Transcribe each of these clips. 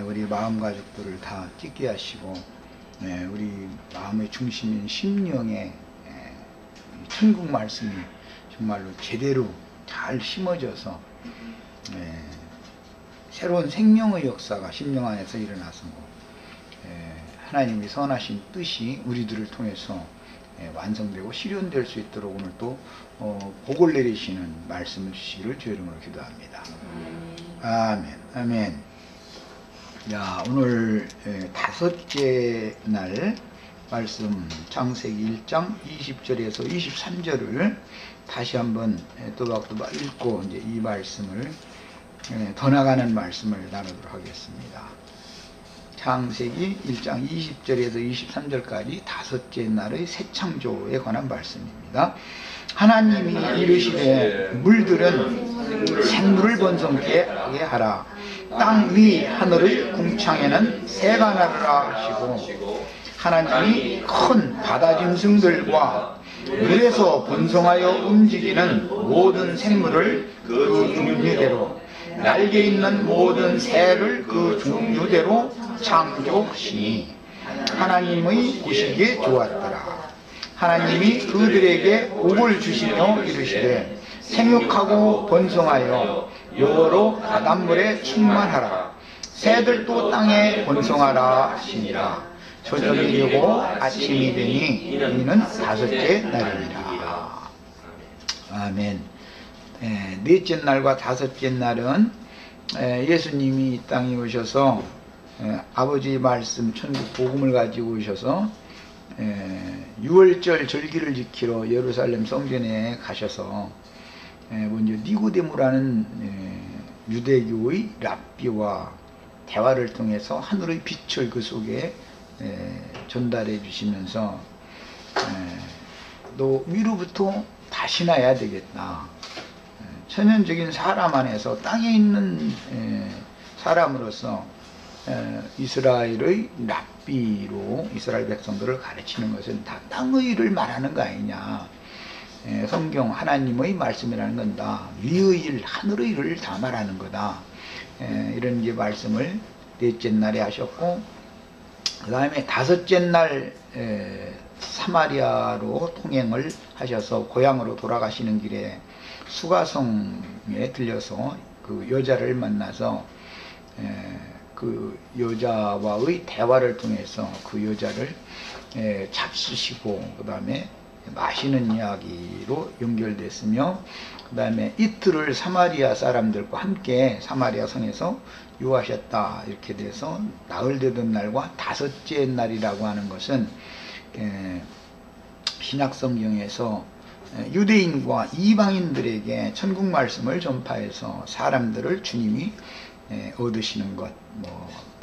우리 마음 가족들을 다 찍게 하시고, 우리 마음의 중심인 심령에 천국 말씀이 정말로 제대로 잘 심어져서 새로운 생명의 역사가 심령 안에서 일어나서 하나님이 선하신 뜻이 우리들을 통해서 완성되고 실현될 수 있도록 오늘 또 복을 내리시는 말씀을 주시기를 주의 이름으로 기도합니다. 아멘. 아멘. 자, 오늘 다섯째 날 말씀 창세기 1장 20절에서 23절을 다시 한번 또박또박 읽고 이제 이 말씀을 더 나가는 말씀을 나누도록 하겠습니다. 창세기 1장 20절에서 23절까지 다섯째 날의 새 창조에 관한 말씀입니다. 하나님이 이르시되 물들은 생물을 번성케 하라. 땅 위 하늘의 궁창에는 새가 나르라 하시고, 하나님이 큰 바다 짐승들과 물에서 번성하여 움직이는 모든 생물을 그 종류대로, 날개 있는 모든 새를 그 종류대로 창조하시니 하나님의 보시기에 좋았더라. 하나님이 그들에게 복을 주시며 이르시되 생육하고 번성하여 여러 바닷물에 충만하라. 새들도 땅에 번성하라 하시니라. 저녁이 되고 아침이 되니 이는 다섯째 날이니라. 아멘. 넷째 날과 다섯째 날은 예수님이 이 땅에 오셔서 아버지의 말씀 천국 복음을 가지고 오셔서 6월절 절기를 지키러 예루살렘 성전에 가셔서 먼저 니고데모라는 유대교의 랍비와 대화를 통해서 하늘의 빛을 그 속에 전달해 주시면서 너 위로부터 다시 나야 되겠다. 천연적인 사람 안에서 땅에 있는 사람으로서 이스라엘의 랍비로 이스라엘 백성들을 가르치는 것은 다 땅의 일을 말하는 거 아니냐. 성경 하나님의 말씀이라는 건 다 위의 일, 하늘의 일을 다 말하는 거다. 이런 이제 말씀을 넷째 날에 하셨고, 그 다음에 다섯째 날 사마리아로 통행을 하셔서 고향으로 돌아가시는 길에 수가성에 들려서 그 여자를 만나서 그 여자와의 대화를 통해서 그 여자를 잡수시고, 그 다음에 마시는 이야기로 연결됐으며, 그 다음에 이틀을 사마리아 사람들과 함께 사마리아 성에서 유하셨다. 이렇게 돼서 나흘 되던 날과 다섯째 날이라고 하는 것은 신약성경에서 유대인과 이방인들에게 천국 말씀을 전파해서 사람들을 주님이 얻으시는 것,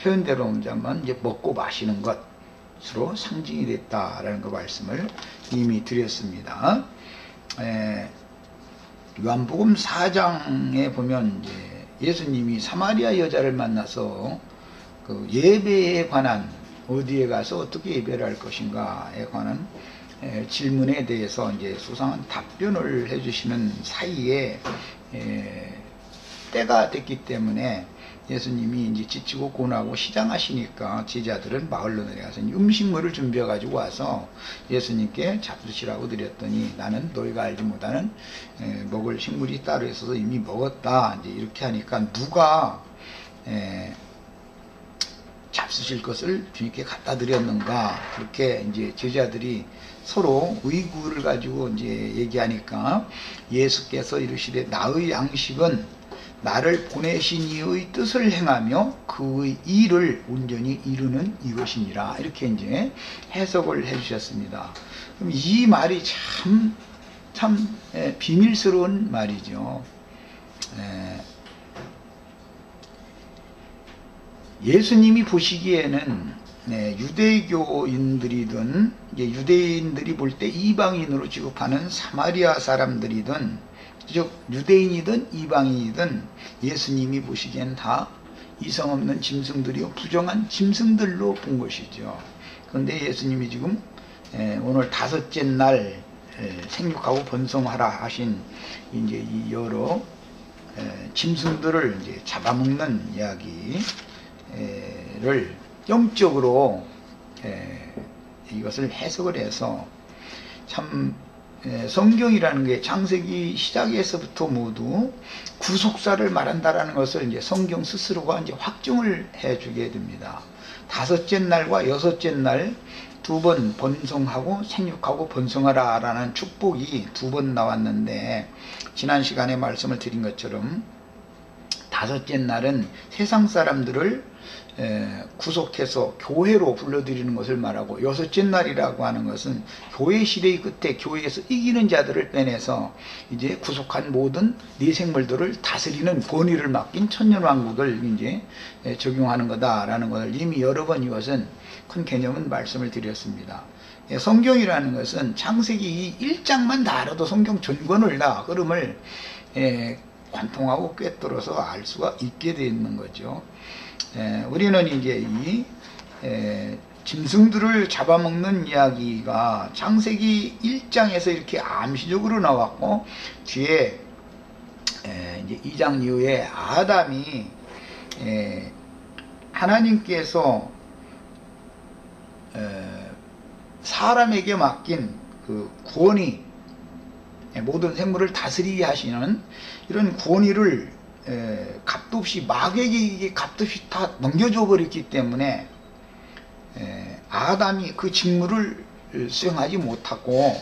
표현대로 하자면 이제 먹고 마시는 것으로 상징이 됐다라는 그 말씀을 이미 드렸습니다. 요한복음 4장에 보면 이제 예수님이 사마리아 여자를 만나서 그 예배에 관한, 어디에 가서 어떻게 예배를 할 것인가에 관한 질문에 대해서 이제 수상한 답변을 해주시는 사이에 때가 됐기 때문에 예수님이 이제 지치고 고나고 시장하시니까 제자들은 마을로 내려가서 음식물을 준비해 가지고 와서 예수님께 잡수시라고 드렸더니 나는 너희가 알지 못하는 먹을 식물이 따로 있어서 이미 먹었다. 이제 이렇게 하니까 누가 잡수실 것을 주님께 갖다 드렸는가, 그렇게 이제 제자들이 서로 의구를 가지고 이제 얘기하니까 예수께서 이르시되 나의 양식은 나를 보내신 이의 뜻을 행하며 그의 일을 온전히 이루는 이것이니라. 이렇게 이제 해석을 해주셨습니다. 그럼 이 말이 참 비밀스러운 말이죠. 예수님이 보시기에는 유대교인들이든 유대인들이 볼 때 이방인으로 취급하는 사마리아 사람들이든, 즉 유대인이든 이방인이든 예수님이 보시기엔 다 이성 없는 짐승들이요 부정한 짐승들로 본 것이죠. 그런데 예수님이 지금 오늘 다섯째 날 생육하고 번성하라 하신 이제 이 여러 짐승들을 이제 잡아먹는 이야기, 를 영적으로 이것을 해석을 해서 참 성경이라는 게 창세기 시작에서부터 모두 구속사를 말한다라는 것을 이제 성경 스스로가 이제 확증을 해주게 됩니다. 다섯째 날과 여섯째 날 두 번 번성하고 생육하고 번성하라 라는 축복이 두 번 나왔는데, 지난 시간에 말씀을 드린 것처럼 다섯째 날은 세상 사람들을 구속해서 교회로 불러들이는 것을 말하고, 여섯째 날이라고 하는 것은 교회 시대의 끝에 교회에서 이기는 자들을 빼내서 이제 구속한 모든 네 생물들을 다스리는 권위를 맡긴 천년왕국을 이제 적용하는 거다라는 것을 이미 여러 번 이것은 큰 개념은 말씀을 드렸습니다. 성경이라는 것은 창세기 1장만 다 알아도 성경 전권을 다 흐름을 관통하고 꿰뚫어서 알 수가 있게 되어 있는 거죠. 우리는 이제 이 짐승들을 잡아먹는 이야기가 창세기 1장에서 이렇게 암시적으로 나왔고, 뒤에 이제 2장 이후에 아담이 하나님께서 사람에게 맡긴 그 구원이, 모든 생물을 다스리게 하시는 이런 권위를 값도 없이 마귀에게 값도 없이 다 넘겨줘 버렸기 때문에 아담이 그 직무를 수행하지 못하고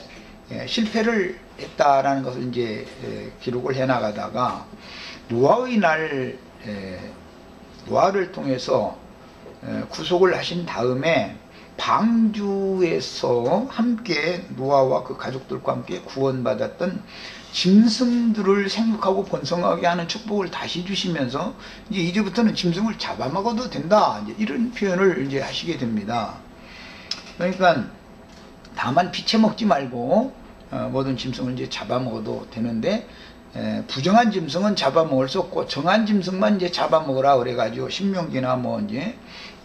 실패를 했다라는 것을 이제 기록을 해 나가다가 노아의 날, 노아를 통해서 구속을 하신 다음에 방주에서 함께 노아와 그 가족들과 함께 구원받았던 짐승들을 생육하고 번성하게 하는 축복을 다시 주시면서 이제부터는 짐승을 잡아먹어도 된다, 이제 이런 표현을 이제 하시게 됩니다. 그러니까 다만 피채먹지 말고 모든 짐승을 이제 잡아먹어도 되는데, 부정한 짐승은 잡아먹을 수 없고 정한 짐승만 이제 잡아먹으라 그래가지고 신명기나 뭐 이제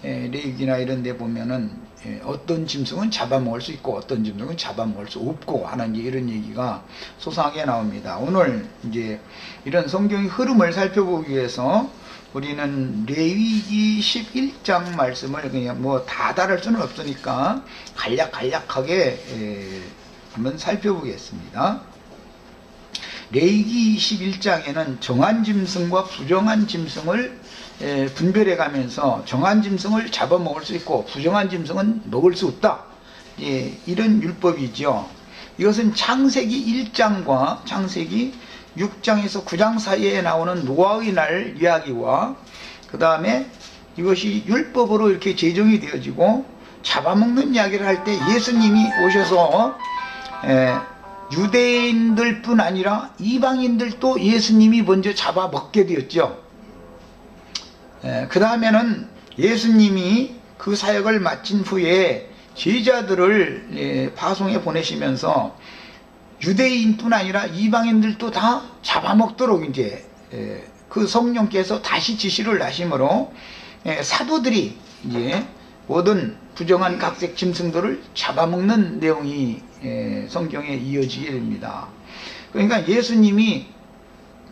레위기나 이런 데 보면은 어떤 짐승은 잡아먹을 수 있고 어떤 짐승은 잡아먹을 수 없고 하는 이런 얘기가 소상하게 나옵니다. 오늘 이제 이런 성경의 흐름을 살펴보기 위해서 우리는 레위기 11장 말씀을 그냥 뭐 다 다룰 수는 없으니까 간략하게 한번 살펴보겠습니다. 레위기 21장에는 정한 짐승과 부정한 짐승을 분별해 가면서 정한 짐승을 잡아먹을 수 있고 부정한 짐승은 먹을 수 없다, 이런 율법이죠. 이것은 창세기 1장과 창세기 6장에서 9장 사이에 나오는 노아의 날 이야기와 그 다음에 이것이 율법으로 이렇게 제정이 되어지고 잡아먹는 이야기를 할 때 예수님이 오셔서 유대인들 뿐 아니라 이방인들도 예수님이 먼저 잡아먹게 되었죠. 그 다음에는 예수님이 그 사역을 마친 후에 제자들을 파송해 보내시면서 유대인뿐 아니라 이방인들도 다 잡아먹도록 이제 그 성령께서 다시 지시를 하심으로 사도들이 이제 모든 부정한 각색 짐승들을 잡아먹는 내용이 성경에 이어지게 됩니다. 그러니까 예수님이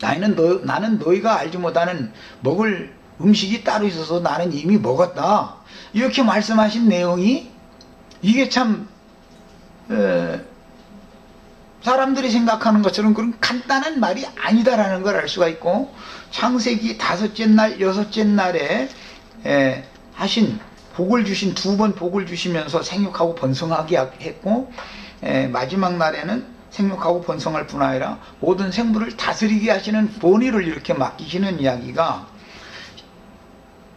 나는 너희가 알지 못하는 먹을 음식이 따로 있어서 나는 이미 먹었다, 이렇게 말씀하신 내용이 이게 참 사람들이 생각하는 것처럼 그런 간단한 말이 아니다라는 걸 알 수가 있고, 창세기 다섯째 날 여섯째 날에 하신 복을 주신 두 번 복을 주시면서 생육하고 번성하게 했고, 마지막 날에는 생육하고 번성할 뿐 아니라 모든 생물을 다스리게 하시는 권위를 이렇게 맡기시는 이야기가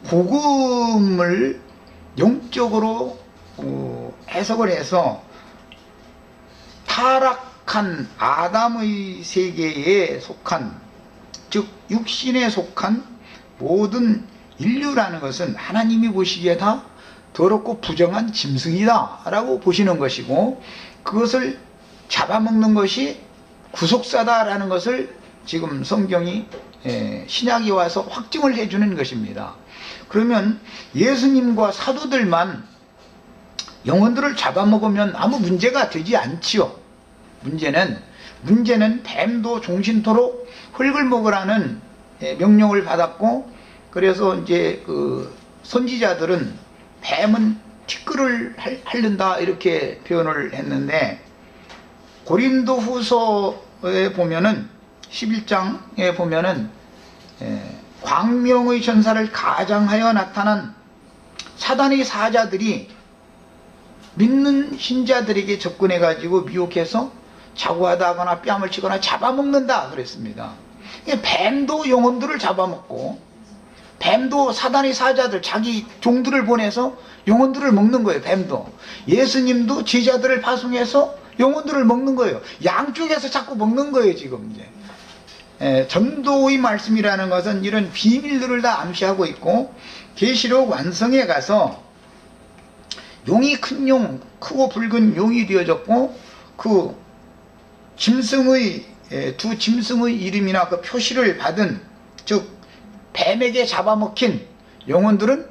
복음을 영적으로 해석을 해서 타락한 아담의 세계에 속한, 즉 육신에 속한 모든 인류라는 것은 하나님이 보시기에 다 더럽고 부정한 짐승이다 라고 보시는 것이고, 그것을 잡아먹는 것이 구속사다라는 것을 지금 성경이 신약이 와서 확증을 해주는 것입니다. 그러면 예수님과 사도들만 영혼들을 잡아먹으면 아무 문제가 되지 않지요. 문제는 뱀도 종신토록 흙을 먹으라는 명령을 받았고, 그래서 이제 그 선지자들은 뱀은 티끌을 핥는다 이렇게 표현을 했는데, 고린도 후서에 보면은 11장에 보면은 광명의 전사를 가장하여 나타난 사단의 사자들이 믿는 신자들에게 접근해 가지고 미혹해서 자고하다거나 뺨을 치거나 잡아먹는다 그랬습니다. 뱀도 영혼들을 잡아먹고, 뱀도 사단의 사자들, 자기 종들을 보내서 영혼들을 먹는 거예요. 뱀도. 예수님도 제자들을 파송해서 영혼들을 먹는 거예요. 양쪽에서 자꾸 먹는 거예요. 지금 이제 전도의 말씀이라는 것은 이런 비밀들을 다 암시하고 있고, 계시록 완성에 가서 용이 큰 용, 크고 붉은 용이 되어졌고, 그 짐승의 두 짐승의 이름이나 그 표시를 받은, 즉 뱀에게 잡아먹힌 영혼들은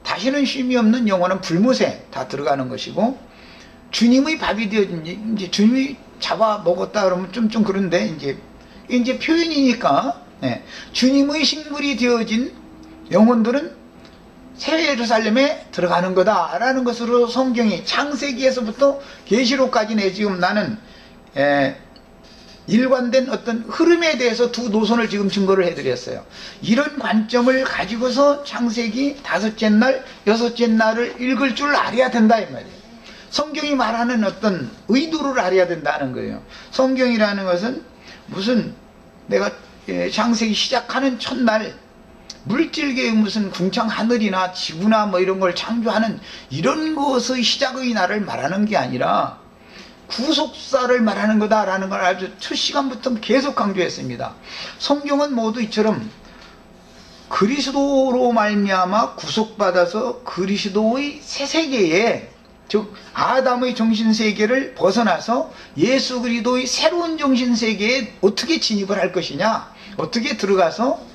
다시는 쉼이 없는 영혼은 불못에 다 들어가는 것이고, 주님의 밥이 되어진, 이제 주님이 잡아먹었다 그러면 좀 그런데 이제 표현이니까, 주님의 식물이 되어진 영혼들은 새 예루살렘에 들어가는 거다라는 것으로 성경이 창세기에서부터 계시록까지 지금 나는 일관된 어떤 흐름에 대해서 두 노선을 지금 증거를 해드렸어요. 이런 관점을 가지고서 창세기 5째 날, 6째 날을 읽을 줄 알아야 된다 이 말이에요. 성경이 말하는 어떤 의도를 알아야 된다는 거예요. 성경이라는 것은 무슨 내가 창세기 시작하는 첫날 물질계의 무슨 궁창 하늘이나 지구나 뭐 이런 걸 창조하는 이런 것의 시작의 날을 말하는 게 아니라 구속사를 말하는 거다라는 걸 아주 첫 시간부터 계속 강조했습니다. 성경은 모두 이처럼 그리스도로 말미암아 구속받아서 그리스도의 새 세계에, 즉 아담의 정신세계를 벗어나서 예수 그리스도의 새로운 정신세계에 어떻게 진입을 할 것이냐, 어떻게 들어가서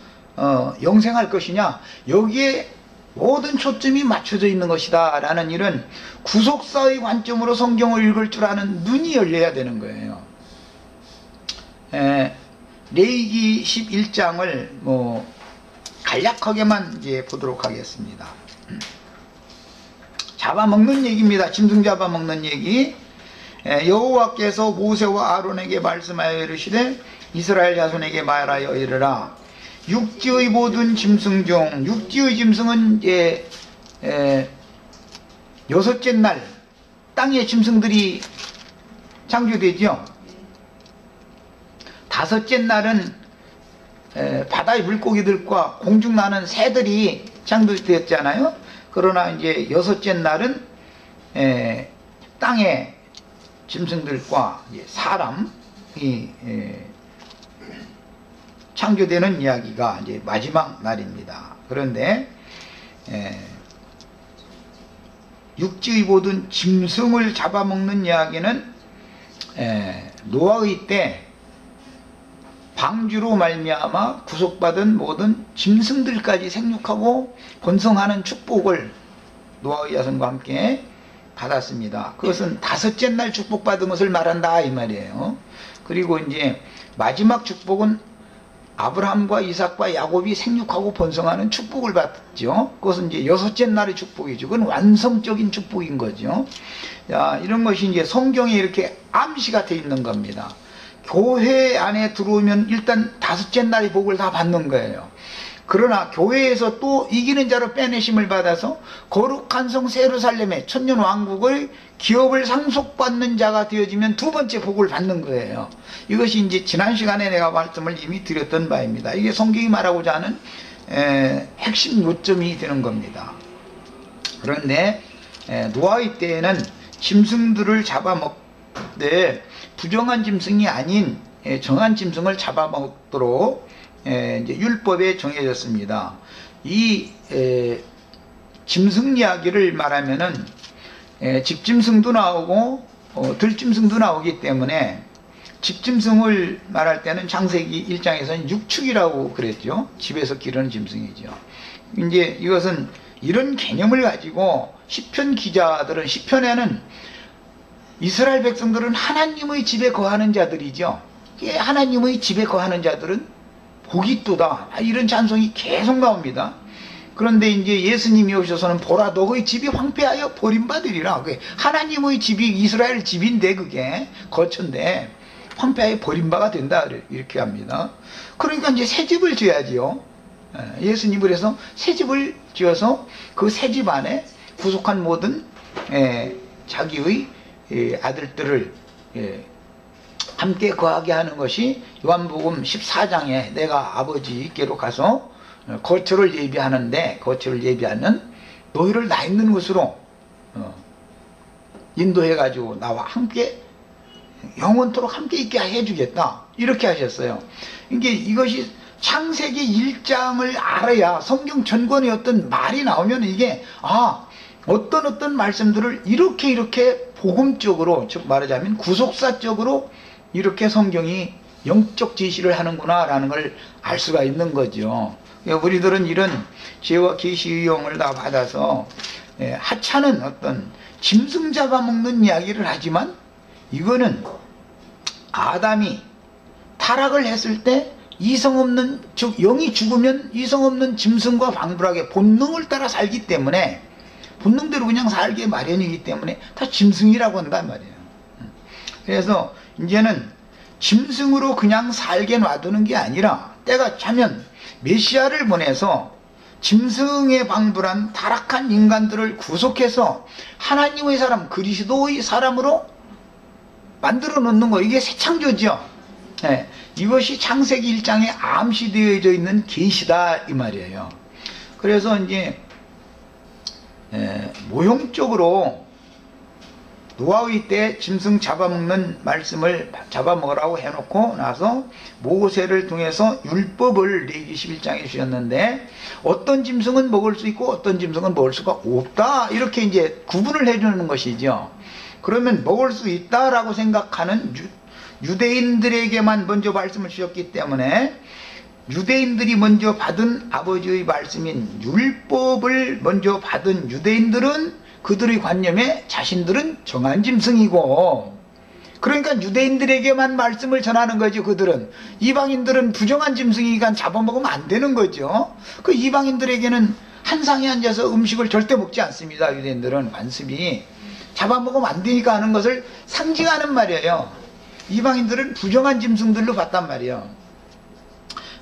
영생할 것이냐, 여기에 모든 초점이 맞춰져 있는 것이다 라는 이런 구속사의 관점으로 성경을 읽을 줄 아는 눈이 열려야 되는 거예요. 레위기 11장을 간략하게만 이제 보도록 하겠습니다. 잡아먹는 얘기입니다. 짐승 잡아먹는 얘기. 여호와께서 모세와 아론에게 말씀하여 이르시되 이스라엘 자손에게 말하여 이르라. 육지의 모든 짐승 중, 육지의 짐승은 이제 6째 날 땅의 짐승들이 창조되죠. 5째 날은 바다의 물고기들과 공중 나는 새들이 창조되었잖아요. 그러나 이제 6째 날은 땅의 짐승들과 사람이 창조되는 이야기가 이제 마지막 날입니다. 그런데 육지의 모든 짐승을 잡아먹는 이야기는 노아의 때 방주로 말미암아 구속받은 모든 짐승들까지 생육하고 번성하는 축복을 노아의 자손과 함께 받았습니다. 그것은 5째 날 축복받은 것을 말한다 이 말이에요. 그리고 이제 마지막 축복은 아브라함과 이삭과 야곱이 생육하고 번성하는 축복을 받죠. 그것은 이제 6째 날의 축복이죠. 그건 완성적인 축복인 거죠. 자, 이런 것이 이제 성경에 이렇게 암시가 되어 있는 겁니다. 교회 안에 들어오면 일단 5째 날의 복을 다 받는 거예요. 그러나 교회에서 또 이기는 자로 빼내심을 받아서 거룩한 성 예루살렘의 천년 왕국의 기업을 상속받는 자가 되어지면 2번째 복을 받는 거예요. 이것이 이제 지난 시간에 내가 말씀을 이미 드렸던 바입니다. 이게 성경이 말하고자 하는 핵심 요점이 되는 겁니다. 그런데 노아의 때에는 짐승들을 잡아먹되 부정한 짐승이 아닌 정한 짐승을 잡아먹도록 이제 율법에 정해졌습니다. 이 짐승 이야기를 말하면은 집짐승도 나오고 들짐승도 나오기 때문에 집짐승을 말할 때는 창세기 1장에서는 육축이라고 그랬죠. 집에서 기르는 짐승이죠. 이제 이것은 이런 개념을 가지고 시편 기자들은, 시편에는 이스라엘 백성들은 하나님의 집에 거하는 자들이죠. 하나님의 집에 거하는 자들은 복이 있도다, 이런 찬송이 계속 나옵니다. 그런데 이제 예수님이 오셔서는 보라 너의 집이 황폐하여 버림받으리라. 하나님의 집이 이스라엘 집인데 그게 거처인데 황폐하여 버림바가 된다 이렇게 합니다. 그러니까 이제 새 집을 지어야지요. 예수님 그래서 새 집을 지어서 그 새 집 안에 구속한 모든 자기의 아들들을 함께 거하게 하는 것이 요한복음 14장에 내가 아버지께로 가서 거처를 예비하는데 거처를 예비하는 너희를 나 있는 곳으로 인도해 가지고 나와 함께 영원토록 함께 있게 해주겠다 이렇게 하셨어요. 이것이 창세기 1장을 알아야 성경 전권의 어떤 말이 나오면 이게 어떤 말씀들을 이렇게 복음적으로 즉 말하자면 구속사적으로 이렇게 성경이 영적 지시를 하는구나 라는 걸 알 수가 있는 거죠. 우리들은 이런 지혜와 계시의 영을 다 받아서 하찮은 어떤 짐승 잡아먹는 이야기를 하지만 이거는 아담이 타락을 했을 때 이성 없는 즉 영이 죽으면 이성 없는 짐승과 방불하게 본능을 따라 살기 때문에 본능대로 그냥 살게 마련이기 때문에 다 짐승이라고 한단 말이에요. 그래서 이제는 짐승으로 그냥 살게 놔두는 게 아니라 때가 차면 메시아를 보내서 짐승에 방불한 타락한 인간들을 구속해서 하나님의 사람 그리스도의 사람으로 만들어 놓는 거 이게 새 창조죠. 이것이 창세기 1장에 암시되어져 있는 계시다 이 말이에요. 그래서 이제 모형적으로 노아의 때 짐승 잡아먹는 말씀을 잡아먹으라고 해놓고 나서 모세를 통해서 율법을 레위기 11장에 주셨는데 어떤 짐승은 먹을 수 있고 어떤 짐승은 먹을 수가 없다 이렇게 이제 구분을 해주는 것이죠. 그러면 먹을 수 있다라고 생각하는 유대인들에게만 먼저 말씀을 주셨기 때문에 유대인들이 먼저 받은 아버지의 말씀인 율법을 먼저 받은 유대인들은 그들의 관념에 자신들은 정한 짐승이고 그러니까 유대인들에게만 말씀을 전하는 거죠. 그들은 이방인들은 부정한 짐승이니까 잡아먹으면 안 되는 거죠. 그 이방인들에게는 한 상에 앉아서 음식을 절대 먹지 않습니다. 유대인들은 관습이 잡아먹으면 안 되니까 하는 것을 상징하는 말이에요. 이방인들은 부정한 짐승들로 봤단 말이에요.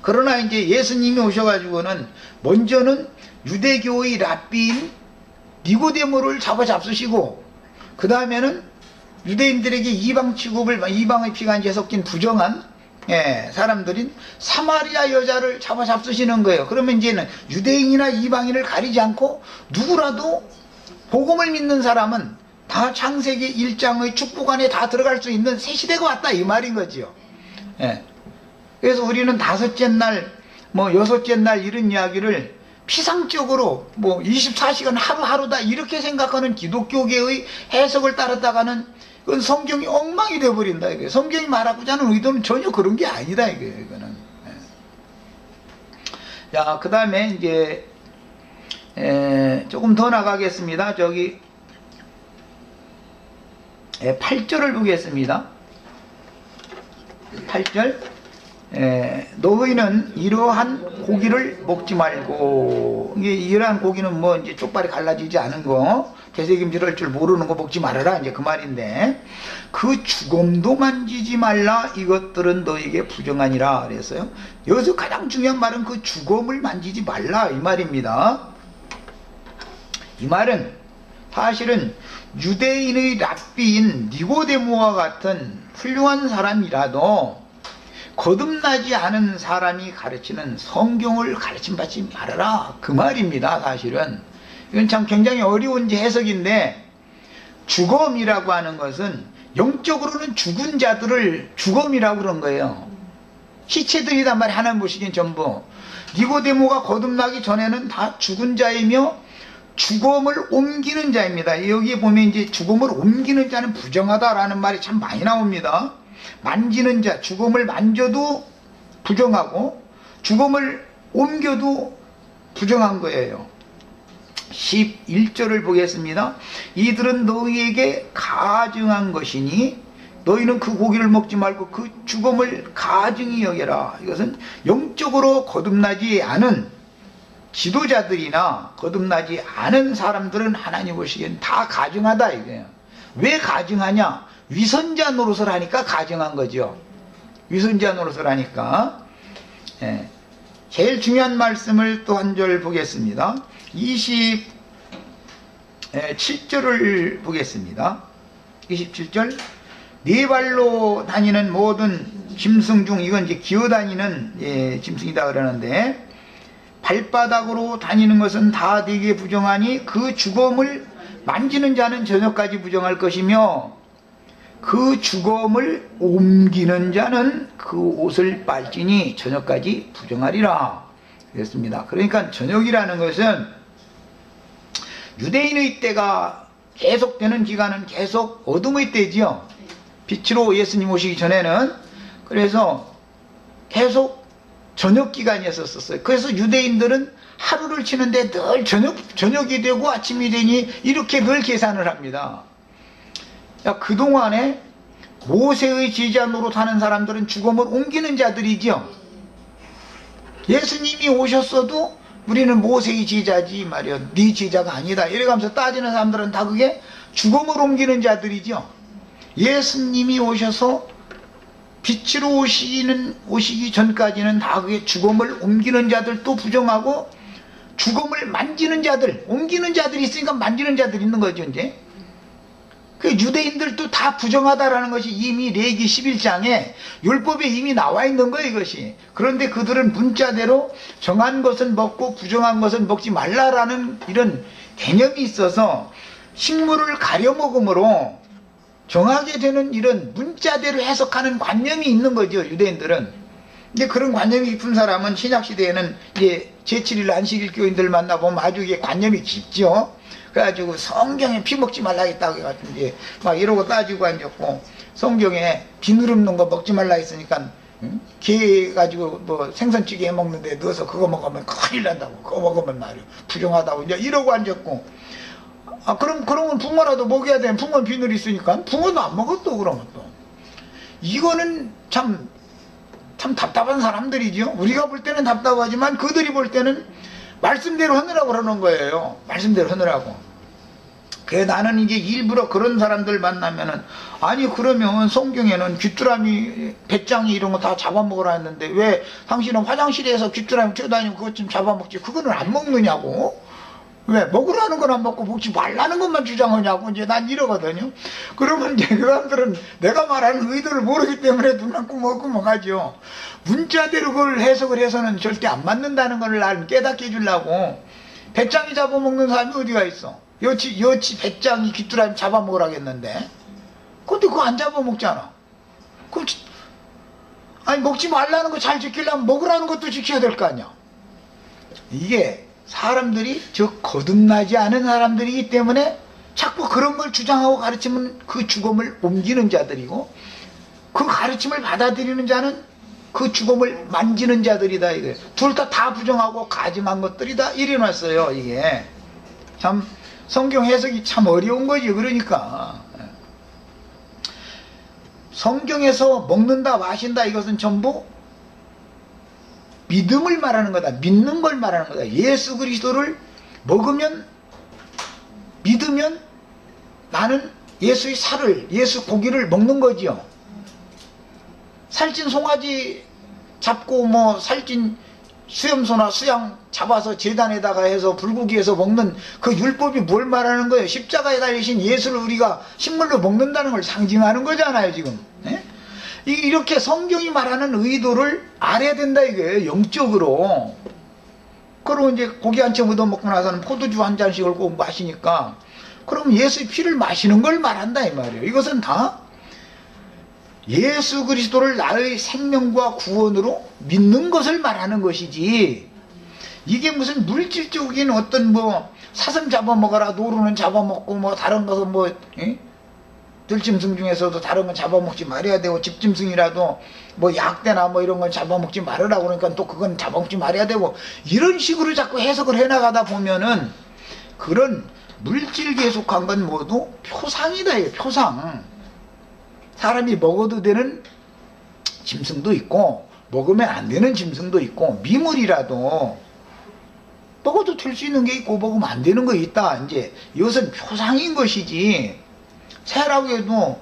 그러나 이제 예수님이 오셔가지고는 먼저는 유대교의 랍비인 니고데모를 잡으시고 그 다음에는 유대인들에게 이방 취급을 이방의 피가 이제 섞인 부정한 사람들인 사마리아 여자를 잡으시는 거예요. 그러면 이제는 유대인이나 이방인을 가리지 않고 누구라도 복음을 믿는 사람은 다 창세기 1장의 축복 안에 다 들어갈 수 있는 새 시대가 왔다 이 말인 거지요. 그래서 우리는 다섯째 날 여섯째 날 이런 이야기를 피상적으로 24시간 하루하루다 이렇게 생각하는 기독교계의 해석을 따랐다가는 그건 성경이 엉망이 되어버린다. 이게 성경이 말하고자 하는 의도는 전혀 그런 게 아니다. 이거는. 자, 그 다음에 이제 조금 더 나가겠습니다. 저기 8절을 보겠습니다. 8절. 너희는 이러한 고기를 먹지 말고 이러한 고기는 이제 쪽발이 갈라지지 않은 거 되새김질할 줄 모르는 거 먹지 말아라 이제 그 말인데 그 주검도 만지지 말라 이것들은 너에게 부정하니라 그랬어요. 여기서 가장 중요한 말은 그 주검을 만지지 말라 이 말입니다. 이 말은 사실은 유대인의 랍비인 니고데모와 같은 훌륭한 사람이라도 거듭나지 않은 사람이 가르치는 성경을 가르침받지 말아라 그 말입니다. 사실은 이건 참 굉장히 어려운 해석인데 주검이라고 하는 것은 영적으로는 죽은 자들을 주검이라고 그런 거예요. 시체들이단 말이에요. 하나님 보시기엔 전부. 니고데모가 거듭나기 전에는 다 죽은 자이며 주검을 옮기는 자입니다. 여기에 보면 이제 주검을 옮기는 자는 부정하다라는 말이 참 많이 나옵니다. 만지는 자, 주검을 만져도 부정하고 주검을 옮겨도 부정한 거예요. 11절을 보겠습니다. 이들은 너희에게 가증한 것이니 너희는 그 고기를 먹지 말고 그 주검을 가증히 여겨라. 이것은 영적으로 거듭나지 않은 지도자들이나 거듭나지 않은 사람들은 하나님 보시기엔 다 가증하다 이거예요. 왜 가증하냐? 위선자 노릇을 하니까 가증한 거죠. 위선자 노릇을 하니까. 예. 제일 중요한 말씀을 또 한 절 보겠습니다. 27절을 보겠습니다. 27절. 네 발로 다니는 모든 짐승 중, 이건 이제 기어다니는 짐승이다 그러는데, 발바닥으로 다니는 것은 다 되게 부정하니 그 주검을 만지는 자는 저녁까지 부정할 것이며 그 주검을 옮기는 자는 그 옷을 빨지니 저녁까지 부정하리라 그랬습니다. 그러니까 저녁이라는 것은 유대인의 때가 계속되는 기간은 계속 어둠의 때지요. 빛으로 예수님 오시기 전에는. 그래서 계속 저녁 기간이었었어요. 그래서 유대인들은 하루를 치는데 늘 저녁이 되고 아침이 되니 이렇게 늘 계산을 합니다. 그동안에 모세의 제자 노릇하는 사람들은 주검을 옮기는 자들이죠. 예수님이 오셨어도 우리는 모세의 제자지 말이야, 네 제자가 아니다 이래가면서 따지는 사람들은 다 그게 주검을 옮기는 자들이죠. 예수님이 오셔서 빛으로 오시기 전까지는 다 그게 주검을 옮기는 자들도 부정하고, 주검을 만지는 자들, 옮기는 자들이 있으니까 만지는 자들이 있는 거죠. 이제 그 유대인들도 다 부정하다라는 것이 이미 레위기 11장에 율법에 이미 나와 있는 거예요, 이것이. 그런데 그들은 문자대로 정한 것은 먹고 부정한 것은 먹지 말라라는 이런 개념이 있어서 식물을 가려 먹음으로 정하게 되는 이런 문자대로 해석하는 관념이 있는 거죠, 유대인들은. 이제 그런 관념이 깊은 사람은 신약시대에는 이제 제7일 안식일 교인들 만나보면 아주 이게 관념이 깊죠. 그래가지고 성경에 피 먹지 말라 했다고 해가지고 이제 막 이러고 따지고 앉았고, 성경에 비누름 넣은 거 먹지 말라 했으니까 게 가지고 뭐 생선찌개 해 먹는데 넣어서 그거 먹으면 큰일 난다고, 그거 먹으면 말이야 부정하다고 이제 이러고 앉았고, 그러면 붕어라도 먹여야 되는, 붕어는 비늘이 있으니까 붕어도 안 먹어 또. 그러면 또 이거는 참 답답한 사람들이죠. 우리가 볼 때는 답답하지만 그들이 볼 때는 말씀대로 하느라고 그러는 거예요. 말씀대로 하느라고. 그래, 나는 이제 일부러 그런 사람들 만나면은, 아니 그러면 성경에는 귀뚜라미, 배짱이 이런 거 다 잡아먹으라 했는데 왜 당신은 화장실에서 귀뚜라미 뛰어다니면 그것 좀 잡아먹지, 그거는 안 먹느냐고. 왜 먹으라는 건 안 먹고 먹지 말라는 것만 주장하냐고 이제 난 이러거든요. 그러면 이제 그 사람들은 내가 말하는 의도를 모르기 때문에 눈 감고 먹하죠. 문자대로 그걸 해석을 해서는 절대 안 맞는다는 걸 난 깨닫게 해주려고. 배짱이 잡아먹는 사람이 어디가 있어? 여치 배짱이 귀뚜라미 잡아먹으라겠는데, 근데 그거 안 잡아먹잖아. 그럼 아니 먹지 말라는 거 잘 지키려면 먹으라는 것도 지켜야 될 거 아니야. 이게 사람들이, 즉 거듭나지 않은 사람들이기 때문에 자꾸 그런 걸 주장하고 가르치면 그 죽음을 옮기는 자들이고, 그 가르침을 받아들이는 자는 그 죽음을 만지는 자들이다 이거예요. 둘 다 부정하고 가증한 것들이다 이래놨어요. 이게 참 성경 해석이 참 어려운 거지. 그러니까 성경에서 먹는다 마신다 이것은 전부 믿음을 말하는 거다. 믿는 걸 말하는 거다. 예수 그리스도를 먹으면, 믿으면 나는 예수의 살을, 예수 고기를 먹는 거지요. 살찐 송아지 잡고 뭐 살찐 수염소나 수양 잡아서 제단에다가 해서 불고기에서 먹는 그 율법이 뭘 말하는 거예요? 십자가에 달리신 예수를 우리가 식물로 먹는다는 걸 상징하는 거잖아요, 지금. 네? 이렇게 성경이 말하는 의도를 알아야 된다 이거예요, 영적으로. 그리고 이제 고기 한 채 얻어 먹고 나서는 포도주 한 잔씩을 꼭 마시니까, 그럼 예수의 피를 마시는 걸 말한다 이 말이에요. 이것은 다 예수 그리스도를 나의 생명과 구원으로 믿는 것을 말하는 것이지, 이게 무슨 물질적인 어떤 뭐 사슴 잡아먹어라, 노루는 잡아먹고 뭐 다른 것은 뭐 들짐승 중에서도 다른 건 잡아먹지 말아야 되고, 집짐승이라도 뭐 약대나 뭐 이런 건 잡아먹지 말으라고 그러니까 또 그건 잡아먹지 말아야 되고, 이런 식으로 자꾸 해석을 해나가다 보면은 그런 물질계에 속한 건 모두 표상이다 이게, 표상. 사람이 먹어도 되는 짐승도 있고 먹으면 안 되는 짐승도 있고, 미물이라도 먹어도 될 수 있는 게 있고 먹으면 안 되는 거 있다. 이제 이것은 표상인 것이지, 새라고 해도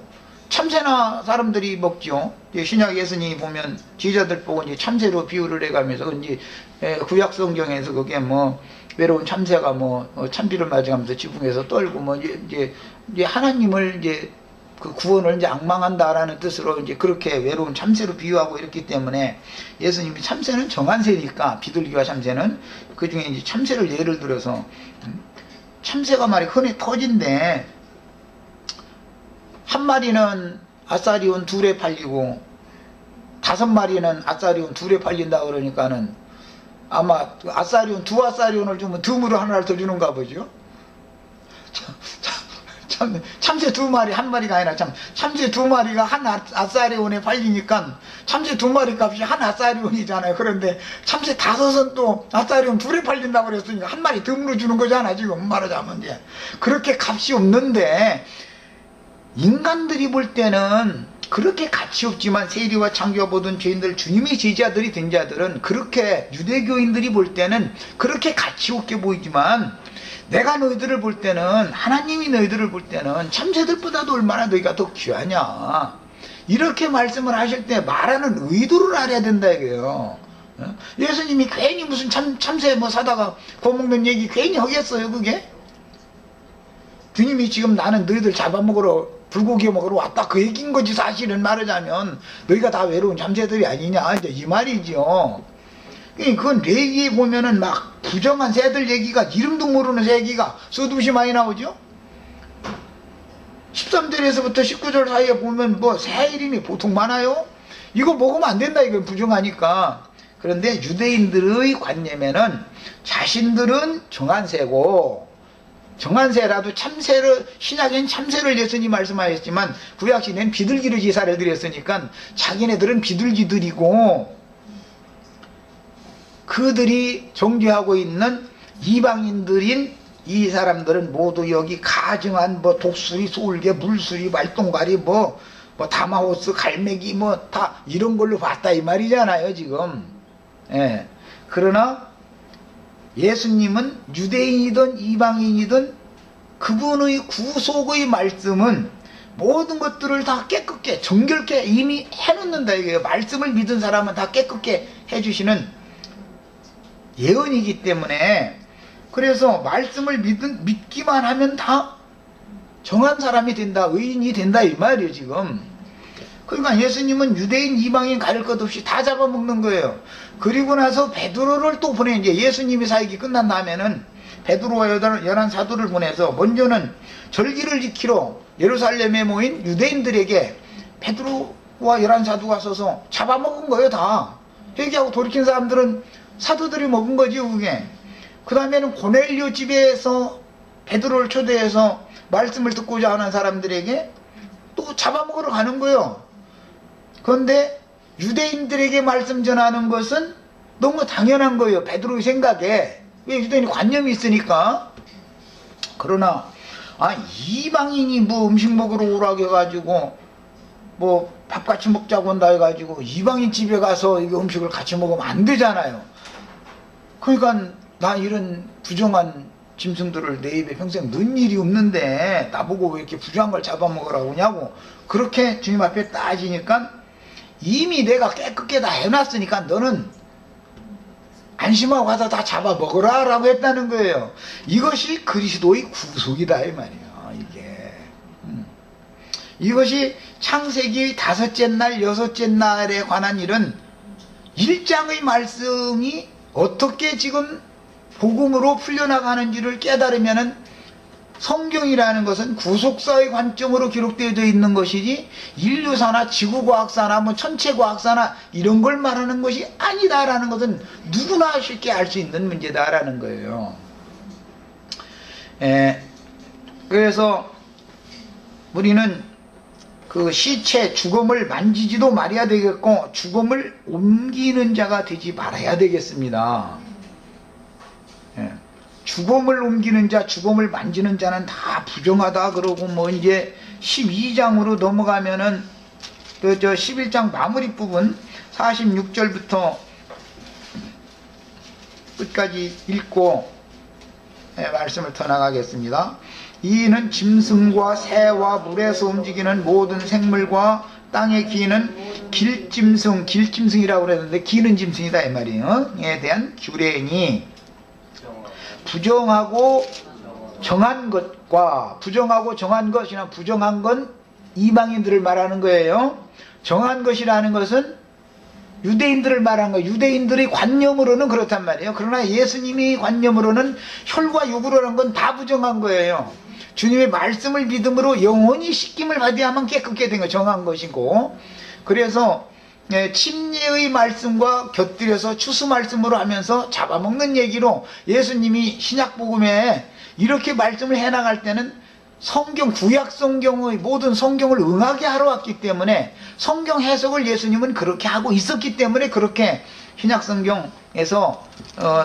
참새나 사람들이 먹죠. 신약 예수님이 보면 제자들 보고 이제 참새로 비유를 해가면서 이제 구약 성경에서 그게 뭐 외로운 참새가 뭐 참비를 맞이하면서 지붕에서 떨고 뭐 이제 하나님을 이제 그 구원을 이제 앙망한다라는 뜻으로 이제 그렇게 외로운 참새로 비유하고 이렇기 때문에 예수님이 참새는 정한 새니까, 비둘기와 참새는 그 중에 이제 참새를 예를 들어서, 참새가 말이 흔히 터진데 한 마리는 아싸리온 둘에 팔리고 5마리는 아싸리온 둘에 팔린다 그러니까는 아마 아싸리온, 두 아싸리온을 주면 덤으로 하나를 더 주는가 보죠. 참새 2마리, 한 마리가 아니라 참새 2마리가 한 아싸리온에 팔리니까 참새 2마리 값이 한 아싸리온이잖아요. 그런데 참새 5은 또 아싸리온 2에 팔린다고 그랬으니까 한 마리 덤으로 주는 거잖아, 지금 말하자면. 이제 그렇게 값이 없는데, 인간들이 볼 때는 그렇게 가치 없지만 세리와 창조와 모든 죄인들, 주님의 제자들이 된 자들은, 그렇게 유대교인들이 볼 때는 그렇게 가치 없게 보이지만, 내가 너희들을 볼 때는, 하나님이 너희들을 볼 때는 참새들보다도 얼마나 너희가 더 귀하냐, 이렇게 말씀을 하실 때 말하는 의도를 알아야 된다 이거예요. 예수님이 괜히 무슨 참새 뭐 사다가 구워먹는 얘기 괜히 하겠어요, 그게? 주님이 지금 나는 너희들 잡아먹으러, 불고기 먹으러 왔다, 그 얘기인 거지. 사실은 말하자면 너희가 다 외로운 참새들이 아니냐, 이제 이 말이죠. 그건 레위에 보면은 막 부정한 새들 얘기가, 이름도 모르는 새 얘기가 수두시 많이 나오죠. 13절에서부터 19절 사이에 보면 뭐 새 이름이 보통 많아요. 이거 먹으면 안 된다, 이건 부정하니까. 그런데 유대인들의 관념에는 자신들은 정한 새고, 정한 새라도 참새를, 신약엔 참새를 예수님 말씀하셨지만 구약시대는 비둘기를 제사를 드렸으니까 자기네들은 비둘기들이고, 그들이 정죄하고 있는 이방인들인 이 사람들은 모두 여기 가증한 뭐 독수리, 솔개, 물수리, 말똥가리, 뭐 다마호스, 갈매기 뭐 다 이런 걸로 봤다 이 말이잖아요, 지금. 예. 그러나 예수님은 유대인이든 이방인이든 그분의 구속의 말씀은 모든 것들을 다 깨끗게, 정결케 이미 해놓는다 이거예요. 말씀을 믿은 사람은 다 깨끗게 해주시는 예언이기 때문에, 그래서 말씀을 믿기만 하면 다 정한 사람이 된다, 의인이 된다 이 말이에요, 지금. 그러니까 예수님은 유대인, 이방인 가릴 것 없이 다 잡아먹는 거예요. 그리고 나서 베드로를 또 보내. 이제 예수님이 사역이 끝난 다음에는 베드로와 열한 사도를 보내서 먼저는 절기를 지키러 예루살렘에 모인 유대인들에게 베드로와 열한 사도가 서서 잡아먹은 거예요, 다. 회개하고 돌이킨 사람들은 사도들이 먹은 거지, 그게. 그 다음에는 고넬료 집에서 베드로를 초대해서 말씀을 듣고자 하는 사람들에게 또 잡아먹으러 가는 거예요. 그런데 유대인들에게 말씀 전하는 것은 너무 당연한 거예요, 베드로의 생각에. 왜? 유대인이 관념이 있으니까. 그러나 이방인이 뭐 음식 먹으러 오라고 해가지고 뭐 밥 같이 먹자고 한다 해가지고 이방인 집에 가서 이거 음식을 같이 먹으면 안 되잖아요. 그러니까 나 이런 부정한 짐승들을 내 입에 평생 넣은 일이 없는데 나보고 왜 이렇게 부정한 걸 잡아먹으라고 하냐고, 그렇게 주님 앞에 따지니까 이미 내가 깨끗게 다 해놨으니까 너는 안심하고 가서 다 잡아먹으라 라고 했다는 거예요. 이것이 그리스도의 구속이다 이 말이에요, 이게. 이것이 창세기 5째 날 6째 날에 관한 일은 1장의 말씀이 어떻게 지금 복음으로 풀려나가는지를 깨달으면은, 성경이라는 것은 구속사의 관점으로 기록되어져 있는 것이지 인류사나 지구과학사나 뭐 천체과학사나 이런 걸 말하는 것이 아니다라는 것은 누구나 쉽게 알 수 있는 문제다라는 거예요. 그래서 우리는 그 시체, 죽음을 만지지도 말아야 되겠고 죽음을 옮기는 자가 되지 말아야 되겠습니다. 죽음을 옮기는 자, 죽음을 만지는 자는 다 부정하다 그러고, 뭐 이제 12장으로 넘어가면은 그 11장 마무리 부분 46절부터 끝까지 읽고 말씀을 더 나가겠습니다. 이는 짐승과 새와 물에서 움직이는 모든 생물과 땅에 기는 길짐승이라고 그랬는데 기는 짐승이다 이 말이에요. 에 대한 규례니 부정하고 정한 것과 부정하고 정한 것이나 부정한 건 이방인들을 말하는 거예요. 정한 것이라는 것은 유대인들을 말하는 거예요. 유대인들의 관념으로는 그렇단 말이에요. 그러나 예수님이 관념으로는 혈과 육으로는 건 다 부정한 거예요. 주님의 말씀을 믿음으로 영원히 씻김을 받아야만 깨끗게 된 거 정한 것이고, 그래서 침례의 말씀과 곁들여서 추수 말씀으로 하면서 잡아먹는 얘기로 예수님이 신약복음에 이렇게 말씀을 해나갈 때는 성경, 구약 성경의 모든 성경을 응하게 하러 왔기 때문에 성경 해석을 예수님은 그렇게 하고 있었기 때문에 그렇게 신약 성경에서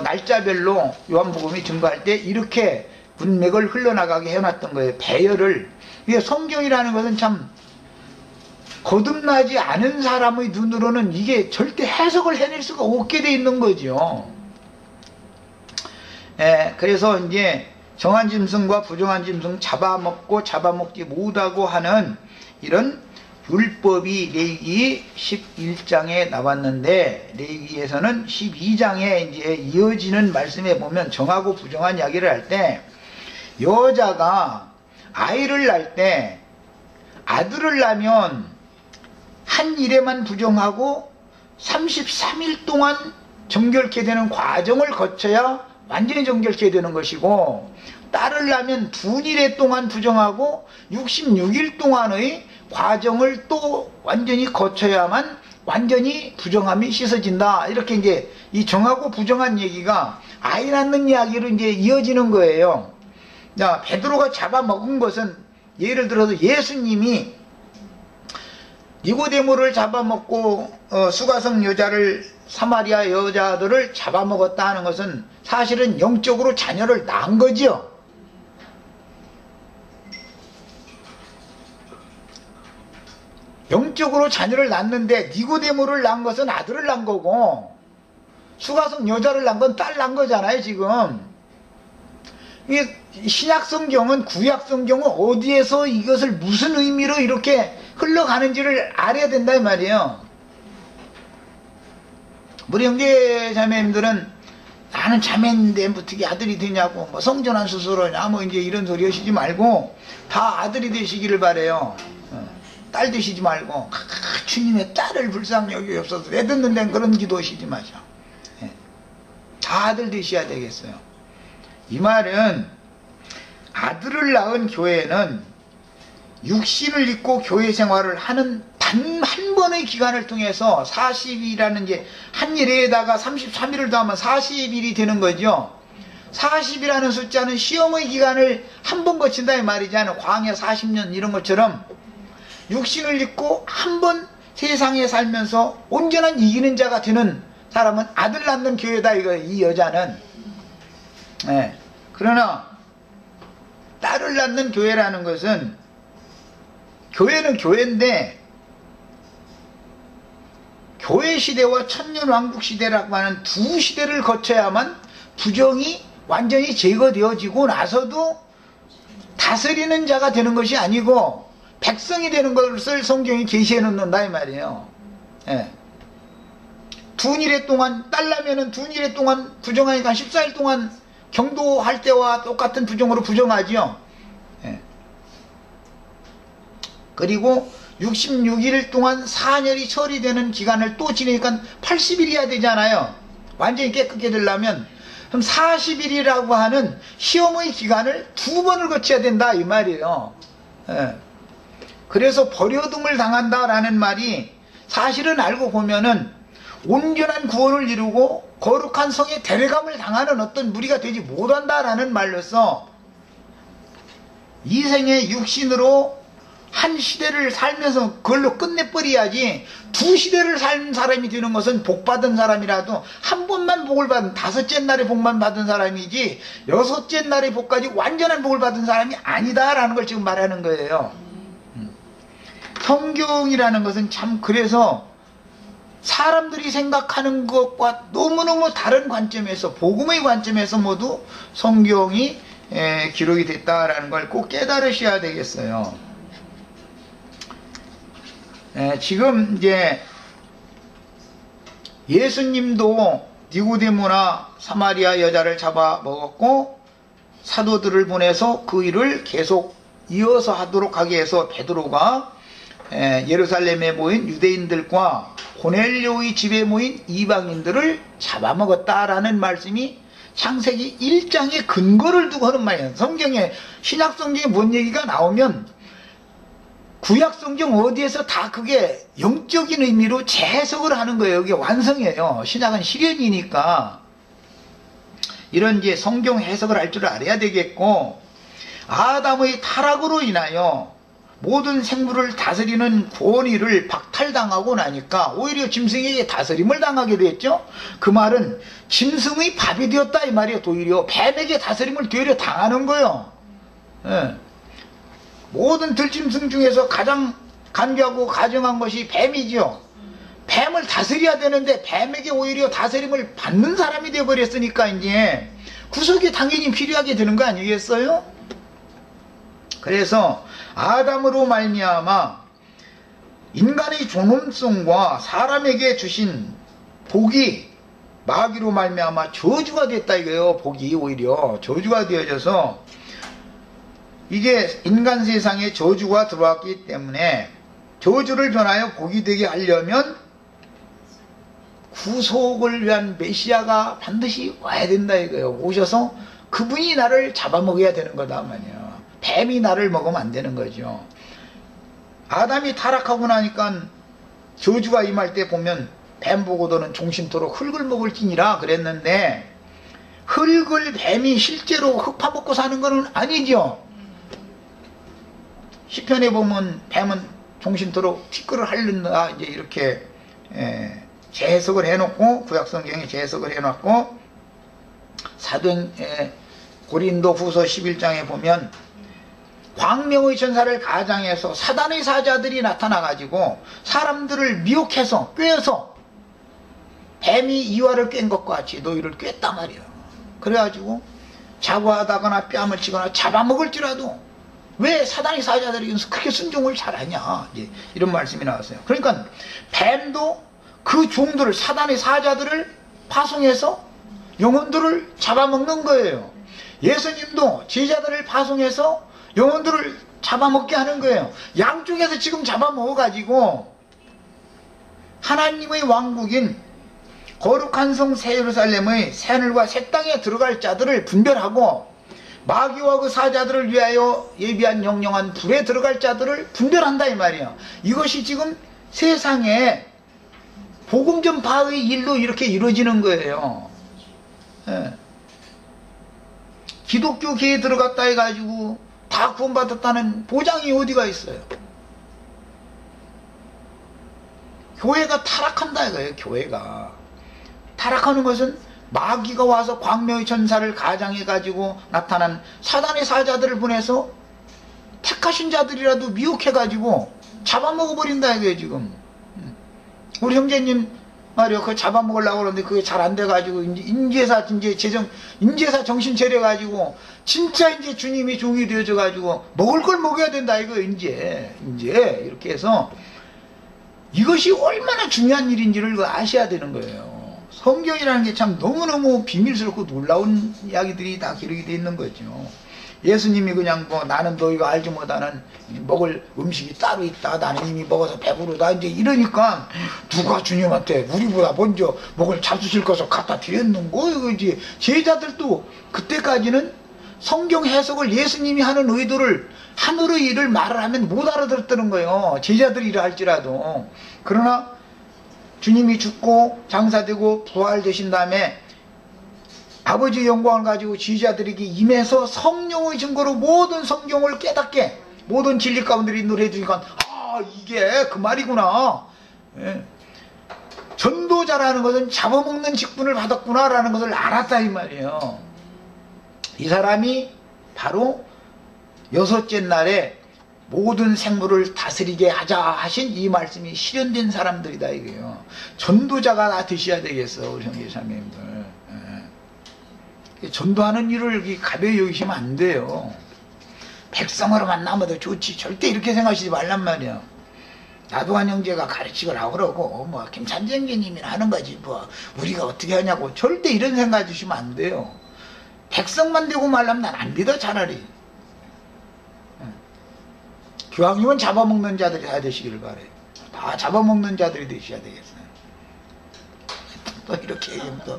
날짜별로 요한복음이 증거할 때 이렇게 문맥을 흘러나가게 해놨던 거예요. 배열을. 이게 성경이라는 것은 참 거듭나지 않은 사람의 눈으로는 이게 절대 해석을 해낼 수가 없게 돼 있는 거죠. 그래서 이제 정한 짐승과 부정한 짐승 잡아먹고 잡아먹지 못하고 하는 이런 율법이 레위기 11장에 나왔는데, 레위기에서는 12장에 이제 이어지는 말씀에 보면 정하고 부정한 이야기를 할 때 여자가 아이를 낳을 때 아들을 낳으면 한 일에만 부정하고 33일 동안 정결케 되는 과정을 거쳐야 완전히 정결케 되는 것이고, 딸을 낳으면 분일에 동안 부정하고 66일 동안의 과정을 또 완전히 거쳐야만 완전히 부정함이 씻어진다. 이렇게 이제 이 정하고 부정한 얘기가 아이 낳는 이야기로 이제 이어지는 거예요. 자, 베드로가 잡아먹은 것은 예를 들어서 예수님이 니고데모를 잡아먹고 수가성 여자를, 사마리아 여자들을 잡아먹었다 하는 것은 사실은 영적으로 자녀를 낳은 거지요. 영적으로 자녀를 낳는데 니고데모를 낳은 것은 아들을 낳은 거고 수가성 여자를 낳은 건 딸 낳은 거잖아요 지금. 이게 신약 성경은, 구약 성경은 어디에서 이것을 무슨 의미로 이렇게 흘러가는지를 알아야 된다 이 말이에요. 우리 형제 자매님들은 나는 자매인데 뭐 어떻게 아들이 되냐고, 뭐 성전환 수술하냐 뭐 이제 이런 소리 하시지 말고 다 아들이 되시기를 바래요. 딸 되시지 말고 주님의 딸을 불쌍히 여기옵소서 내 듣는 데는 그런 기도하시지 마셔. 다 아들 되셔야 되겠어요. 이 말은 아들을 낳은 교회는 육신을 입고 교회 생활을 하는 단 한 번의 기간을 통해서 40일이라는 이제 한 일에다가 33일을 더하면 40일이 되는 거죠. 40이라는 숫자는 시험의 기간을 한 번 거친다 이 말이잖아요. 광야 40년 이런 것처럼 육신을 입고 한 번 세상에 살면서 온전한 이기는 자가 되는 사람은 아들 낳는 교회다 이거, 이 여자는. 그러나 딸을 낳는 교회라는 것은, 교회는 교회인데 교회 시대와 천년왕국 시대라고 하는 두 시대를 거쳐야만 부정이 완전히 제거되어지고 나서도 다스리는 자가 되는 것이 아니고 백성이 되는 것을 성경이 계시해 놓는다 이 말이에요. 둔일에 동안, 딸 나면은 둔일에 동안 부정하니까 14일 동안 경도할 때와 똑같은 부정으로 부정하지요. 그리고 66일 동안 사년이 처리되는 기간을 또 지내니까 80일이야 되잖아요. 완전히 깨끗게 되려면. 그럼 40일이라고 하는 시험의 기간을 두 번을 거쳐야 된다 이 말이에요. 그래서 버려둠을 당한다라는 말이 사실은 알고 보면은 온전한 구원을 이루고 거룩한 성에 데려감을 당하는 어떤 무리가 되지 못한다라는 말로서 이 생의 육신으로 한 시대를 살면서 그걸로 끝내버려야지, 두 시대를 산 사람이 되는 것은 복받은 사람이라도 한 번만 복을 받은, 다섯째 날에 복만 받은 사람이지 여섯째 날에 복까지 완전한 복을 받은 사람이 아니다라는 걸 지금 말하는 거예요. 성경이라는 것은 참, 그래서 사람들이 생각하는 것과 너무너무 다른 관점에서, 복음의 관점에서 모두 성경이 기록이 됐다라는 걸 꼭 깨달으셔야 되겠어요. 지금 이제 예수님도 니고데모나 사마리아 여자를 잡아먹었고 사도들을 보내서 그 일을 계속 이어서 하도록 하게 해서 베드로가 예루살렘에 모인 유대인들과 고넬료의 집에 모인 이방인들을 잡아먹었다라는 말씀이 창세기 1장의 근거를 두고 하는 말이에요. 성경에, 신약성경에 뭔 얘기가 나오면 구약성경 어디에서 다 그게 영적인 의미로 재해석을 하는 거예요. 이게 완성이에요. 신약은 실현이니까 이런 이제 성경 해석을 할 줄 알아야 되겠고, 아담의 타락으로 인하여 모든 생물을 다스리는 권위를 박탈당하고 나니까 오히려 짐승에게 다스림을 당하게 됐죠. 그 말은 짐승의 밥이 되었다 이 말이에요. 오히려 뱀에게 다스림을 되려 당하는 거예요. 모든 들짐승 중에서 가장 간교하고 가증한 것이 뱀이죠. 뱀을 다스려야 되는데 뱀에게 오히려 다스림을 받는 사람이 되어버렸으니까 이제 구속이 당연히 필요하게 되는 거 아니겠어요? 그래서 아담으로 말미암아 인간의 존엄성과 사람에게 주신 복이 마귀로 말미암아 저주가 됐다 이거예요. 복이 오히려 저주가 되어져서 이게 인간 세상에 저주가 들어왔기 때문에 저주를 변하여 복이 되게 하려면 구속을 위한 메시아가 반드시 와야 된다 이거예요. 오셔서 그분이 나를 잡아먹어야 되는 거다 말이에요. 뱀이 나를 먹으면 안 되는 거죠. 아담이 타락하고 나니까 저주가 임할 때 보면 뱀 보고도는 종신토록 흙을 먹을지니라 그랬는데, 흙을 뱀이 실제로 흙 파먹고 사는 거는 아니죠. 시편에 보면 뱀은 종신토록 티끌을 핥는다 이제 이렇게 재해석을 해놓고, 구약성경에 재해석을 해놨고, 고린도 후서 11장에 보면 광명의 천사를 가장해서 사단의 사자들이 나타나가지고 사람들을 미혹해서 꿰어서 뱀이 이와를 꿰는 것과 같이 너희를 꿰었단 말이야. 그래가지고 자고하다거나 뺨을 치거나 잡아먹을지라도 왜 사단의 사자들이 그렇게 순종을 잘하냐, 이제 이런 말씀이 나왔어요. 그러니까 뱀도 그 종들을, 사단의 사자들을 파송해서 영혼들을 잡아먹는 거예요. 예수님도 제자들을 파송해서 영혼들을 잡아먹게 하는 거예요. 양쪽에서 지금 잡아먹어가지고 하나님의 왕국인 거룩한 성 새 예루살렘의 새하늘과 새 땅에 들어갈 자들을 분별하고, 마귀와 그 사자들을 위하여 예비한 영영한 불에 들어갈 자들을 분별한다 이 말이에요. 이것이 지금 세상에 복음 전파의 일로 이렇게 이루어지는 거예요. 기독교계에 들어갔다 해가지고 다 구원받았다는 보장이 어디가 있어요? 교회가 타락한다 이거예요. 교회가 타락하는 것은 마귀가 와서 광명의 천사를 가장해가지고 나타난 사단의 사자들을 보내서 택하신 자들이라도 미혹해가지고 잡아먹어버린다 이거예요. 지금 우리 형제님 말이요, 그거 잡아먹으려고 그러는데 그게 잘 안 돼가지고 인제사 정신 차려가지고 진짜 이제 주님이 종이 되어져가지고 먹을 걸 먹어야 된다 이거 이제 이렇게 해서 이것이 얼마나 중요한 일인지를 아셔야 되는 거예요. 성경이라는 게 참 너무너무 비밀스럽고 놀라운 이야기들이 다 기록이 되어 있는 거죠. 예수님이 그냥 뭐 나는 너희가 알지 못하는 먹을 음식이 따로 있다, 나는 이미 먹어서 배부르다 이제 이러니까 누가 주님한테 우리보다 먼저 먹을 잡수실 것을 갖다 드렸는고, 이거지. 제자들도 그때까지는 성경 해석을 예수님이 하는 의도를, 하늘의 일을 말을 하면 못 알아들었다는 거예요. 제자들이 일을 할지라도. 그러나 주님이 죽고 장사되고 부활되신 다음에 아버지의 영광을 가지고 지휘자들에게 임해서 성령의 증거로 모든 성경을 깨닫게, 모든 진리 가운데 인도해 주니까 아, 이게 그 말이구나. 전도자라는 것은 잡아먹는 직분을 받았구나라는 것을 알았다 이 말이에요. 이 사람이 바로 여섯째 날에 모든 생물을 다스리게 하자 하신 이 말씀이 실현된 사람들이다 이거예요. 전도자가 다 되셔야 되겠어, 우리 형제자매님들. 예. 전도하는 일을 가벼이 여기시면 안 돼요. 백성으로만 남아도 좋지, 절대 이렇게 생각하시지 말란 말이야. 나도한 형제가 가르치라고 그러고 뭐 김찬재 형제님이나 하는 거지 뭐 우리가 어떻게 하냐고, 절대 이런 생각 주시면 안 돼요. 백성만 되고 말라면 난 안 믿어, 차라리. 교황님은 잡아먹는 자들이 다 되시기를 바래요. 다 잡아먹는 자들이 되셔야 되겠어요. 또 이렇게 얘기하면 또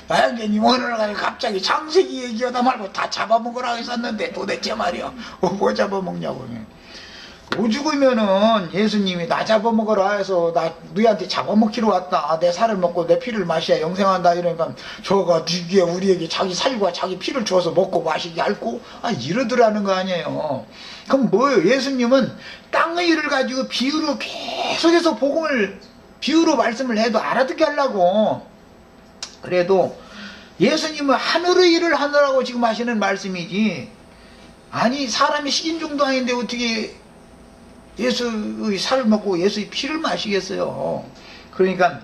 마양재님 오늘 갑자기 창세기 얘기하다 말고 다 잡아먹으라고 했었는데 도대체 말이야 뭐 잡아먹냐고. 오죽이면은 예수님이 나 잡아먹어라 해서 나 너희한테 잡아먹기로 왔다, 내 살을 먹고 내 피를 마셔야 영생한다 이러니까 저가 뒤에 우리에게 자기 살과 자기 피를 줘서 먹고 마시게 할고 이러더라는 거 아니에요. 그럼 뭐예요? 예수님은 땅의 일을 가지고 비유로 계속해서 복음을 비유로 말씀을 해도 알아듣게 하려고. 그래도 예수님은 하늘의 일을 하느라고 지금 하시는 말씀이지, 아니 사람이 식인종도 아닌데 어떻게 예수의 살을 먹고 예수의 피를 마시겠어요. 그러니까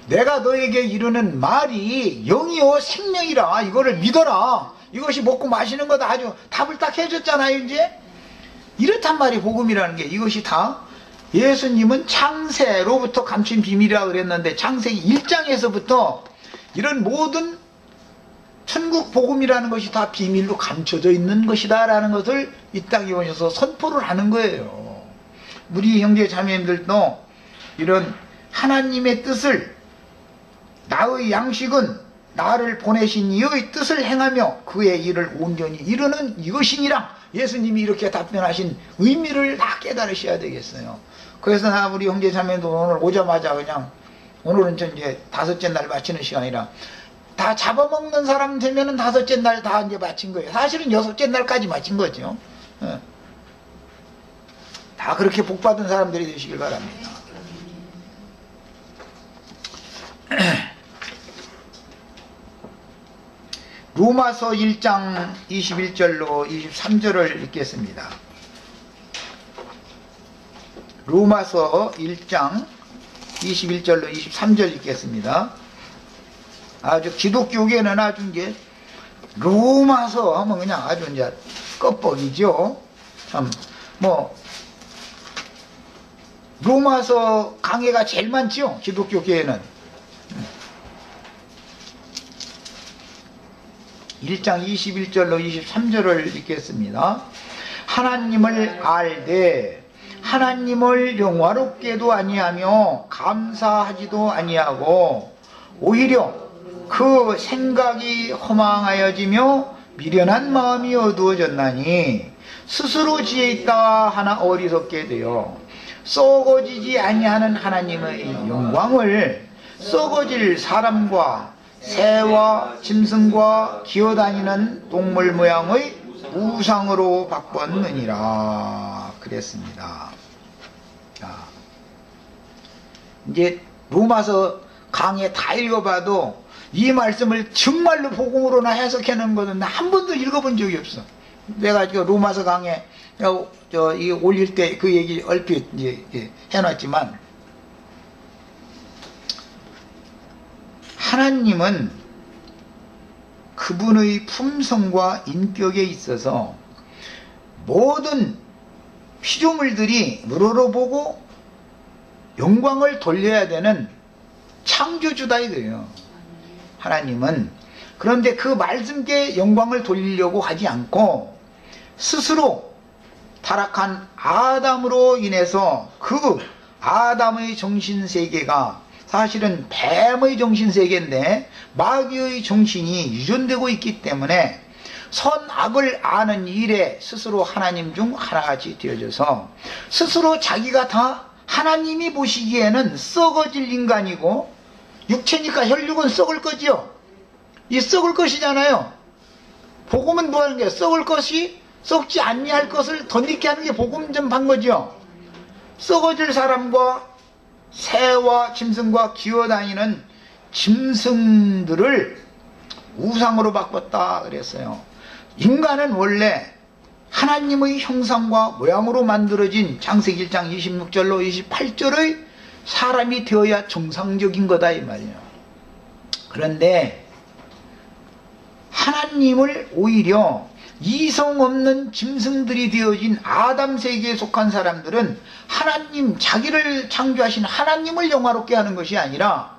내가 너에게 이르는 말이 영이요 생명이라, 이거를 믿어라, 이것이 먹고 마시는 거다. 아주 답을 딱 해줬잖아요. 이제 이렇단 말이 복음이라는 게. 이것이 다 예수님은 창세로부터 감춘 비밀이라고 그랬는데 창세기 1장에서부터 이런 모든 천국 복음이라는 것이 다 비밀로 감춰져 있는 것이다 라는 것을 이 땅에 오셔서 선포를 하는 거예요. 우리 형제 자매님들도 이런 하나님의 뜻을, 나의 양식은 나를 보내신 이의 뜻을 행하며 그의 일을 온전히 이루는 이것이니라, 예수님이 이렇게 답변하신 의미를 다 깨달으셔야 되겠어요. 그래서 나 우리 형제 자매도 오늘 오자마자 그냥, 오늘은 이제 5째 날 마치는 시간이라 다 잡아먹는 사람 되면은 5째 날 다 이제 마친 거예요. 사실은 6째 날까지 마친 거죠. 다 그렇게 복받은 사람들이 되시길 바랍니다. 로마서 1장 21절로 23절을 읽겠습니다. 로마서 1장 21절로 23절 읽겠습니다. 아주 기독교계는 아주 이제 로마서 하면 그냥 아주 이제 껍벅이죠. 참 뭐 로마서 강해가 제일 많죠, 기독교계에는. 1장 21절로 23절을 읽겠습니다. 하나님을 알되 하나님을 영화롭게도 아니하며 감사하지도 아니하고 오히려 그 생각이 허망하여지며 미련한 마음이 어두워졌나니 스스로 지혜 있다 하나 어리석게 되어 썩어지지 아니하는 하나님의 영광을 썩어질 사람과 새와 짐승과 기어다니는 동물 모양의 우상으로 바꿨느니라 그랬습니다. 자, 이제 로마서 강해 다 읽어봐도 이 말씀을 정말로 복음으로나 해석하는 것은 나 한 번도 읽어본 적이 없어. 내가 로마서 강해 이게 올릴 때 그 얘기 얼핏 이제 해놨지만, 하나님은 그분의 품성과 인격에 있어서 모든 피조물들이 우러러보고 영광을 돌려야 되는 창조주다 이거예요. 하나님은. 그런데 그 말씀께 영광을 돌리려고 하지 않고 스스로 타락한 아담으로 인해서 그 아담의 정신세계가 사실은 뱀의 정신세계인데 마귀의 정신이 유전되고 있기 때문에 선악을 아는 일에 스스로 하나님 중 하나같이 되어져서 스스로 자기가 다 하나님이 보시기에는 썩어질 인간이고, 육체니까 혈육은 썩을 거지요. 이 썩을 것이잖아요. 복음은 뭐 하는 게 썩을 것이 썩지 아니할 것을 덧입게 하는 게 복음 전반 거지요. 썩어질 사람과 새와 짐승과 기어다니는 짐승들을 우상으로 바꿨다 그랬어요. 인간은 원래 하나님의 형상과 모양으로 만들어진 창세기 1장 26절로 28절의 사람이 되어야 정상적인 거다 이 말이에요. 그런데 하나님을 오히려 이성 없는 짐승들이 되어진 아담 세계에 속한 사람들은 하나님, 자기를 창조하신 하나님을 영화롭게 하는 것이 아니라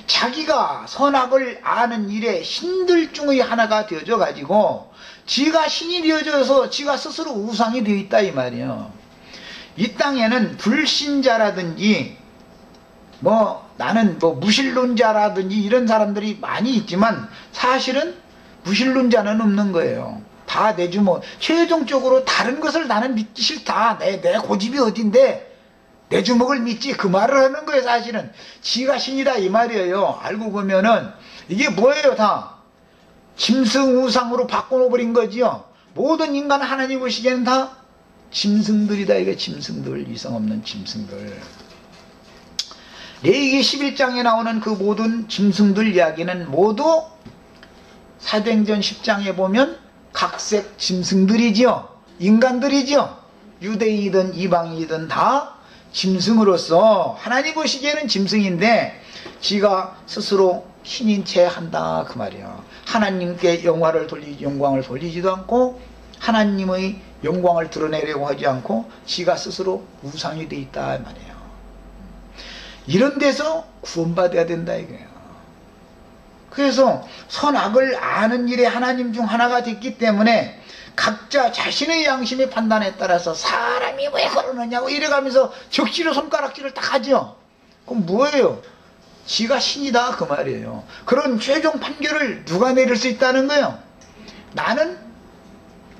자기가 선악을 아는 일에 신들 중의 하나가 되어져 가지고 지가 신이 되어져서 지가 스스로 우상이 되어 있다 이 말이에요. 이 땅에는 불신자라든지 나는 무신론자라든지 이런 사람들이 많이 있지만 사실은 무신론자는 없는 거예요. 다 내 주먹, 최종적으로 다른 것을 나는 믿기 싫다. 내 고집이 어딘데 내 주먹을 믿지, 그 말을 하는 거예요. 사실은 지가 신이다 이 말이에요. 알고 보면은 이게 뭐예요? 다 짐승 우상으로 바꿔놓아버린 거지요. 모든 인간 하나님 보시기에는 다 짐승들이다. 이게 짐승들, 이성 없는 짐승들. 레위기 11장에 나오는 그 모든 짐승들 이야기는 모두 사도행전 10장에 보면 각색 짐승들이지요. 인간들이지요. 유대인이든 이방인이든 다 짐승으로서 하나님 보시기에는 짐승인데 지가 스스로 신인 채 한다 그 말이에요. 하나님께 영광을 돌리지도 않고 하나님의 영광을 드러내려고 하지 않고 지가 스스로 우상이 돼 있다 이 말이에요. 이런 데서 구원받아야 된다 이거예요. 그래서 선악을 아는 일에 하나님 중 하나가 됐기 때문에 각자 자신의 양심의 판단에 따라서 사람이 왜 그러느냐고 이래가면서 적시로 손가락질을 딱 하죠. 그럼 뭐예요? 지가 신이다 그 말이에요. 그런 최종 판결을 누가 내릴 수 있다는 거예요? 나는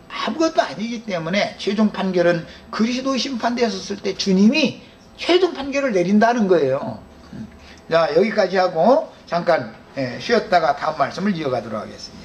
아무것도 아니기 때문에 최종 판결은 그리스도 심판대에 섰을 때 주님이 최종 판결을 내린다는 거예요. 자, 여기까지 하고 잠깐 쉬었다가 다음 말씀을 이어가도록 하겠습니다.